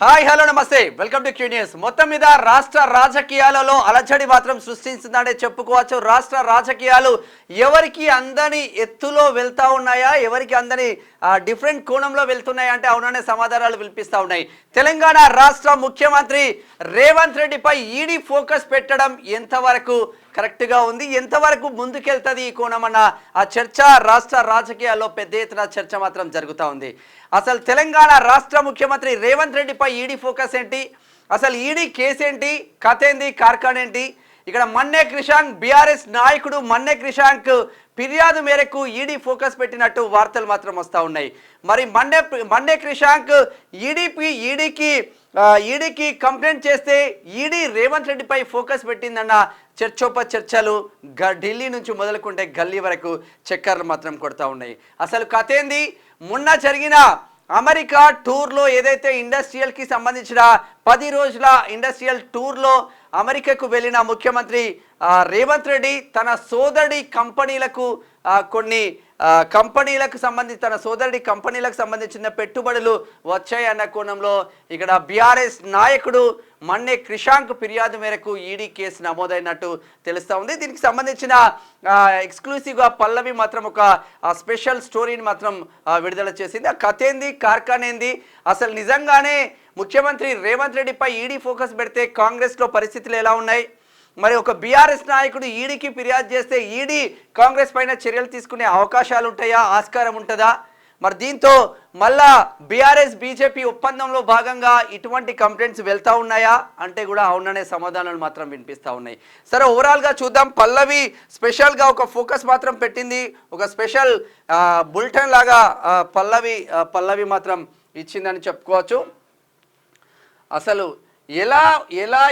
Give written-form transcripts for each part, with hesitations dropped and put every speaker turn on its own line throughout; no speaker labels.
Hi hello నమస్తే welcome to Q news. మొత్తం మీద రాష్ట్ర రాజకీయాలలో అలజడి మాత్రం సృష్టించిందంటే చెప్పుకోవచ్చు. రాష్ట్ర రాజకీయాలు ఎవరికి అందని ఎత్తులో వెళ్తా ఉన్నాయా, ఎవరికి అందని డిఫరెంట్ కోణంలో వెళ్తున్నాయా అంటే అవుననే సమాధానాలు వినిపిస్తూ ఉన్నాయి. తెలంగాణ రాష్ట్ర ముఖ్యమంత్రి రేవంత్ రెడ్డిపై ఈడీ ఫోకస్ పెట్టడం ఎంతవరకు కరెక్ట్గా ఉంది, ఎంతవరకు ముందుకెళ్తుంది ఈ కోణం అన్న ఆ చర్చ రాష్ట్ర రాజకీయాల్లో పెద్ద ఎత్తున చర్చ మాత్రం జరుగుతూ ఉంది. అసలు తెలంగాణ రాష్ట్ర ముఖ్యమంత్రి రేవంత్ రెడ్డిపై ఈడీ ఫోకస్ ఏంటి, అసలు ఈడీ కేసు ఏంటి, కథ ఏంటి, కార్ఖాన్ ఏంటి, ఇక్కడ మన్నే క్రిషాంక్ బీఆర్ఎస్ నాయకుడు మన్నే క్రిషాంక్ ఫిర్యాదు మేరకు ఈడీ ఫోకస్ పెట్టినట్టు వార్తలు మాత్రం వస్తూ ఉన్నాయి. మరి మన్నే క్రిషాంక్ ఈడీకి కంప్లైంట్ చేస్తే ఈడీ రేవంత్ రెడ్డిపై ఫోకస్ పెట్టిందన్న చర్చలు ఢిల్లీ నుంచి మొదలుకుంటే గల్లీ వరకు చక్కర్లు మాత్రం కొడతా ఉన్నాయి. అసలు కథ ఏంది, మొన్న జరిగిన అమెరికా టూర్లో ఏదైతే ఇండస్ట్రియల్కి సంబంధించిన 10 రోజుల ఇండస్ట్రియల్ టూర్లో అమెరికాకు వెళ్ళిన ముఖ్యమంత్రి రేవంత్ రెడ్డి తన సోదరుడి కంపెనీలకు కంపెనీలకు సంబంధించిన పెట్టుబడులు వచ్చాయన్న కోణంలో ఇక్కడ బీఆర్ఎస్ నాయకుడు మన్నే క్రిషాంక్ ఫిర్యాదు మేరకు ఈడీ కేసు నమోదైనట్టు తెలుస్తూ ఉంది. దీనికి సంబంధించిన ఎక్స్క్లూసివ్గా పల్లవి మాత్రం ఒక స్పెషల్ స్టోరీని మాత్రం విడుదల చేసింది. ఆ కథ ఏంది, కార్ఖాన్ ఏంది, అసలు నిజంగానే ముఖ్యమంత్రి రేవంత్ రెడ్డిపై ఈడీ ఫోకస్ పెడితే కాంగ్రెస్లో పరిస్థితులు ఎలా ఉన్నాయి, మరి ఒక బీఆర్ఎస్ నాయకుడు ఈడీకి ఫిర్యాదు చేస్తే ఈడీ కాంగ్రెస్ పైన చర్యలు తీసుకునే అవకాశాలు ఉంటాయా, ఆస్కారం ఉంటుందా, మరి దీంతో మళ్ళా బీఆర్ఎస్ బీజేపీ ఒప్పందంలో భాగంగా ఇటువంటి కంప్లైంట్స్ వెళ్తూ ఉన్నాయా అంటే కూడా అవుననే సమాధానాలు మాత్రం వినిపిస్తూ ఉన్నాయి. సరే, ఓవరాల్గా చూద్దాం. పల్లవి స్పెషల్గా ఒక ఫోకస్ మాత్రం పెట్టింది, ఒక స్పెషల్ బులెటిన్ లాగా పల్లవి మాత్రం ఇచ్చిందని చెప్పుకోవచ్చు. అసలు ఎలా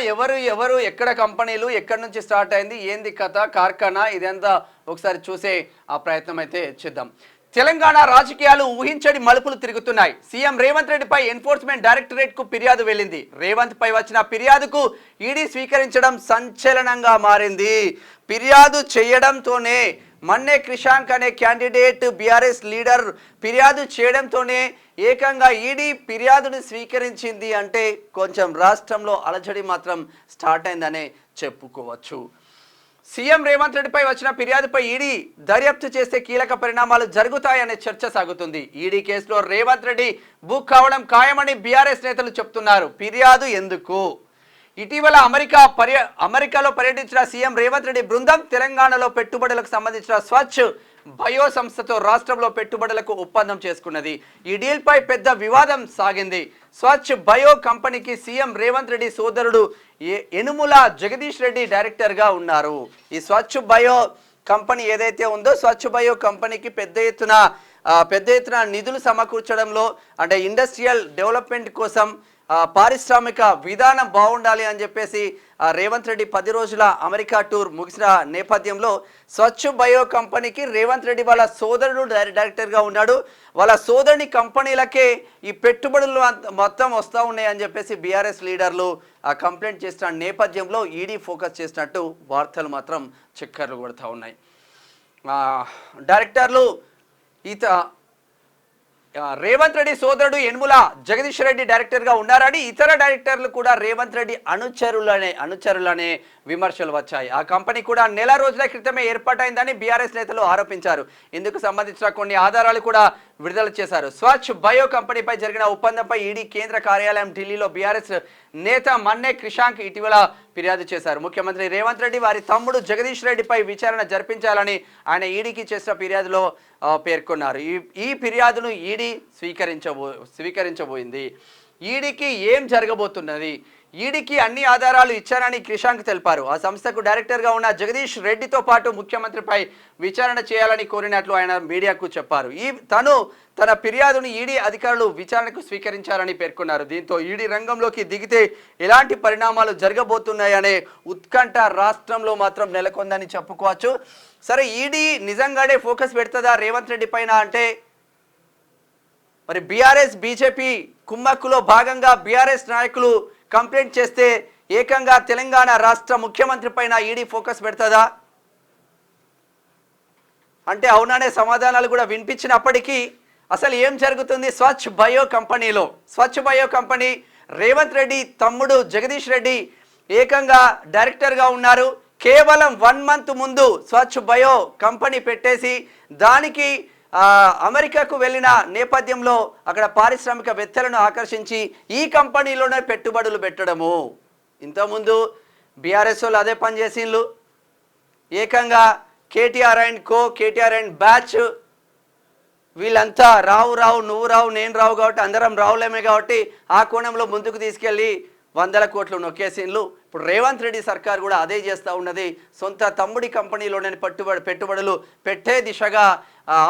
ఎవరు ఎక్కడ కంపెనీలు ఎక్కడి నుంచి స్టార్ట్ అయింది, ఏంది కథ, కార్ఖానా, ఇదంతా ఒకసారి చూసే ఆ ప్రయత్నం అయితే చేద్దాం. తెలంగాణ రాజకీయాలు ఊహించని మలుపులు తిరుగుతున్నాయి. సీఎం రేవంత్ రెడ్డిపై ఎన్ఫోర్స్మెంట్ డైరెక్టరేట్కు ఫిర్యాదు వెళ్ళింది. రేవంత్ పై వచ్చిన ఫిర్యాదుకు ఈడీ స్వీకరించడం సంచలనంగా మారింది. ఫిర్యాదు చేయడంతోనే మన్నే క్రిషాంక్ అనే క్యాండిడేట్ బీఆర్ఎస్ లీడర్ ఫిర్యాదు చేయడంతోనే ఏకంగా ఈడీ ఫిర్యాదును స్వీకరించింది అంటే కొంచెం రాష్ట్రంలో అలజడి మాత్రం స్టార్ట్ అయిందనే చెప్పుకోవచ్చు. సీఎం రేవంత్ రెడ్డిపై వచ్చిన ఫిర్యాదుపై ఈడీ దర్యాప్తు చేస్తే కీలక పరిణామాలు జరుగుతాయనే చర్చ సాగుతుంది. ఈడీ కేసులో రేవంత్ రెడ్డి బుక్ కావడం ఖాయమని బీఆర్ఎస్ నేతలు చెప్తున్నారు. ఫిర్యాదు ఎందుకు? ఇటీవల అమెరికాలో పర్యటించిన సీఎం రేవంత్ రెడ్డి బృందం తెలంగాణలో పెట్టుబడులకు సంబంధించిన స్వచ్ఛ్ బయో సంస్థతో రాష్ట్రంలో పెట్టుబడులకు ఒప్పందం చేసుకున్నది. ఈ డీల్పై పెద్ద వివాదం సాగింది. స్వచ్ఛ్ బయో కంపెనీకి సీఎం రేవంత్ రెడ్డి సోదరుడు యనుమల జగదీష్ రెడ్డి డైరెక్టర్గా ఉన్నారు. ఈ స్వచ్ఛ్ బయో కంపెనీ ఏదైతే ఉందో స్వచ్ఛ బయో కంపెనీకి పెద్ద ఎత్తున నిధులు సమకూర్చడంలో అంటే ఇండస్ట్రియల్ డెవలప్మెంట్ కోసం పారిశ్రామిక విధానం బాగుండాలి అని చెప్పేసి రేవంత్ రెడ్డి 10 రోజుల అమెరికా టూర్ ముగిసిన నేపథ్యంలో స్వచ్ఛ బయో కంపెనీకి రేవంత్ రెడ్డి వాళ్ళ సోదరుడు డైరెక్టర్గా ఉన్నాడు. వాళ్ళ సోదరుని కంపెనీలకే ఈ పెట్టుబడులు మొత్తం వస్తూ ఉన్నాయి అని చెప్పేసి బీఆర్ఎస్ లీడర్లు కంప్లైంట్ చేసిన నేపథ్యంలో ఈడీ ఫోకస్ చేసినట్టు వార్తలు మాత్రం చక్కర్లు కొడుతూ ఉన్నాయి. డైరెక్టర్లు రేవంత్ రెడ్డి సోదరుడు యనుమల జగదీష్ రెడ్డి డైరెక్టర్గా ఉన్నారని, ఇతర డైరెక్టర్లు కూడా రేవంత్ రెడ్డి అనుచరులనే విమర్శలు వచ్చాయి. ఆ కంపెనీ కూడా నెల రోజుల క్రితమే ఏర్పాటైందని బీఆర్ఎస్ నేతలు ఆరోపించారు. ఇందుకు సంబంధించిన కొన్ని ఆధారాలు కూడా విడుదల చేశారు. స్వచ్ఛ్ బయో కంపెనీపై జరిగిన ఒప్పందంపై ఈడీ కేంద్ర కార్యాలయం ఢిల్లీలో బీఆర్ఎస్ నేత మన్నే క్రిషాంక్ ఇటీవల ఫిర్యాదు చేశారు. ముఖ్యమంత్రి రేవంత్ రెడ్డి వారి తమ్ముడు జగదీష్ రెడ్డిపై విచారణ జరిపించాలని ఆయన ఈడీకి చేసిన ఫిర్యాదులో పేర్కొన్నారు. ఈ ఫిర్యాదును ఈడీ స్వీకరించబోయింది. ఈడీకి ఏం జరగబోతున్నది, ఈడీకి అన్ని ఆధారాలు ఇచ్చారని క్రిషాంక్ తెలిపారు. ఆ సంస్థకు డైరెక్టర్గా ఉన్న జగదీష్ రెడ్డితో పాటు ముఖ్యమంత్రిపై విచారణ చేయాలని కోరినట్లు ఆయన మీడియాకు చెప్పారు. తన ఫిర్యాదును ఈడీ అధికారులు విచారణకు స్వీకరించాలని పేర్కొన్నారు. దీంతో ఈడీ రంగంలోకి దిగితే ఎలాంటి పరిణామాలు జరగబోతున్నాయనే ఉత్కంఠ రాష్ట్రంలో మాత్రం నెలకొందని చెప్పుకోవచ్చు. సరే, ఈడీ నిజంగానే ఫోకస్ పెడుతుందా రేవంత్ రెడ్డి పైన అంటే మరి బీఆర్ఎస్ బీజేపీ కుమ్మక్కులో భాగంగా బీఆర్ఎస్ నాయకులు కంప్లైంట్ చేస్తే ఏకంగా తెలంగాణ రాష్ట్ర ముఖ్యమంత్రి పైన ఈడీ ఫోకస్ పెడుతుందా అంటే అవుననే సమాధానాలు కూడా వినిపించినప్పటికీ అసలు ఏం జరుగుతుంది స్వచ్ఛ బయో కంపెనీలో? స్వచ్ఛ బయో కంపెనీ రేవంత్ రెడ్డి తమ్ముడు జగదీష్ రెడ్డి ఏకంగా డైరెక్టర్గా ఉన్నారు. కేవలం 1 మంత్ ముందు స్వచ్ఛ బయో కంపెనీ పెట్టేసి దానికి అమెరికాకు వెళ్ళిన నేపథ్యంలో అక్కడ పారిశ్రామికవేత్తలను ఆకర్షించి ఈ కంపెనీలోనే పెట్టుబడులు పెట్టడము. ఇంతకుముందు బీఆర్ఎస్ వాళ్ళు అదే పని చేసిండ్రు. ఏకంగా KTR and co, KTR and batch వీళ్ళంతా రావు నువ్వు రావు నేను రావు కాబట్టి అందరం రావులేమే కాబట్టి ఆ కోణంలో ముందుకు తీసుకెళ్ళి 100 కోట్లు నొక్కేసిండ్లు. ఇప్పుడు రేవంత్ రెడ్డి సర్కార్ కూడా అదే చేస్తూ ఉన్నది. సొంత తమ్ముడి కంపెనీలోనే పెట్టుబడులు పెట్టే దిశగా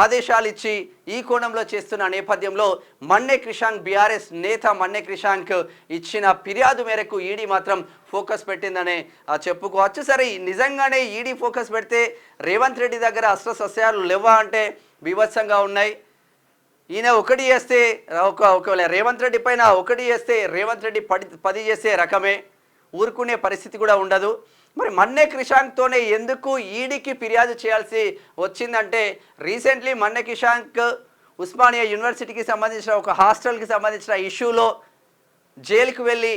ఆదేశాలు ఇచ్చి ఈ కోణంలో చేస్తున్న నేపథ్యంలో మన్నె క్రిషాంక్ బీఆర్ఎస్ నేత మన్నె క్రిషాంక్ ఇచ్చిన ఫిర్యాదు మేరకు ఈడీ మాత్రం ఫోకస్ పెట్టిందనే చెప్పుకోవచ్చు. సరే, నిజంగానే ఈడీ ఫోకస్ పెడితే రేవంత్ రెడ్డి దగ్గర అస్త్రశస్త్రాలు లేవా అంటే బీభత్సంగా ఉన్నాయి. ఈయన ఒకటి చేస్తే ఒకవేళ రేవంత్ రెడ్డి పైన ఒకటి చేస్తే రేవంత్ రెడ్డి 10 చేసే రకమే, ఊరుకునే పరిస్థితి కూడా ఉండదు. మరి మన్నె క్రిషాంక్తోనే ఎందుకు ఈడీకి ఫిర్యాదు చేయాల్సి వచ్చిందంటే రీసెంట్లీ మన్నె క్రిషాంక్ ఉస్మానియా యూనివర్సిటీకి సంబంధించిన ఒక హాస్టల్కి సంబంధించిన ఇష్యూలో జైలుకు వెళ్ళి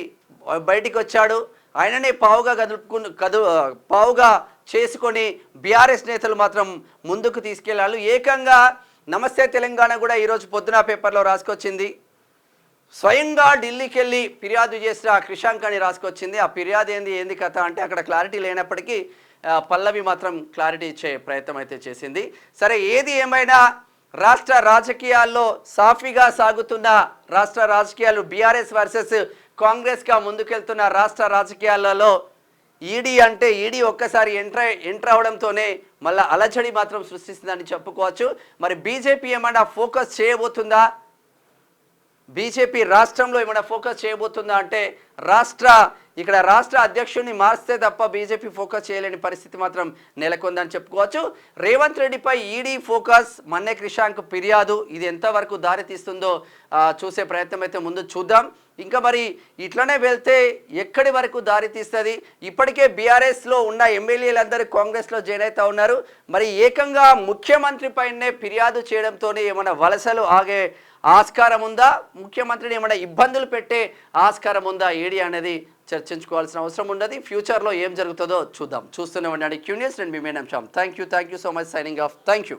బయటికి వచ్చాడు. ఆయననే పావుగా చేసుకొని బీఆర్ఎస్ నేతలు మాత్రం ముందుకు తీసుకెళ్లారు. ఏకంగా నమస్తే తెలంగాణ కూడా ఈరోజు పొద్దున పేపర్లో రాసుకొచ్చింది. స్వయంగా ఢిల్లీకి వెళ్ళి ఫిర్యాదు చేసిన క్రిషాంక్ అని రాసుకొచ్చింది. ఆ ఫిర్యాదు ఏంది కథ అంటే అక్కడ క్లారిటీ లేనప్పటికీ పల్లవి మాత్రం క్లారిటీ ఇచ్చే ప్రయత్నం అయితే చేసింది. సరే, ఏది ఏమైనా రాష్ట్ర రాజకీయాల్లో సాఫీగా సాగుతున్న రాష్ట్ర రాజకీయాలు బీఆర్ఎస్ వర్సెస్ కాంగ్రెస్గా ముందుకెళ్తున్న రాష్ట్ర రాజకీయాలలో ఈడీ ఒక్కసారి ఎంటర్ అవడంతోనే మళ్ళీ అలజడి మాత్రం సృష్టిస్తుందని చెప్పుకోవచ్చు. మరి బీజేపీ ఏమైనా ఫోకస్ చేయబోతుందా, బీజేపీ రాష్ట్రంలో ఏమైనా ఫోకస్ చేయబోతుందా అంటే ఇక్కడ రాష్ట్ర అధ్యక్షుడిని మార్స్తే తప్ప బీజేపీ ఫోకస్ చేయలేని పరిస్థితి మాత్రం నెలకొందని చెప్పుకోవచ్చు. రేవంత్ రెడ్డిపై ఈడీ ఫోకస్, మన్నె క్రిషాంక్ ఫిర్యాదు, ఇది ఎంతవరకు దారి తీస్తుందో చూసే ప్రయత్నం అయితే ముందు చూద్దాం. ఇంకా మరి ఇట్లనే వెళ్తే ఎక్కడి వరకు దారి తీస్తుంది? ఇప్పటికే బీఆర్ఎస్లో ఉన్న ఎమ్మెల్యేలందరూ కాంగ్రెస్లో జాయిన్ అవుతూ ఉన్నారు. మరి ఏకంగా ముఖ్యమంత్రి పైనే ఫిర్యాదు చేయడంతోనే ఏమైనా వలసలు ఆగే ఆస్కారం ఉందా, ముఖ్యమంత్రిని ఏమైనా ఇబ్బందులు పెట్టే ఆస్కారం ఉందా ఈడీ అనేది చర్చించుకోవాల్సిన అవసరం ఉన్నది. ఫ్యూచర్లో ఏం జరుగుతుందో చూద్దాం. చూస్తూనే ఉండండి క్యూ న్యూస్. నేను మీ madam Shyam. Thank you so much. Signing off. Thank you.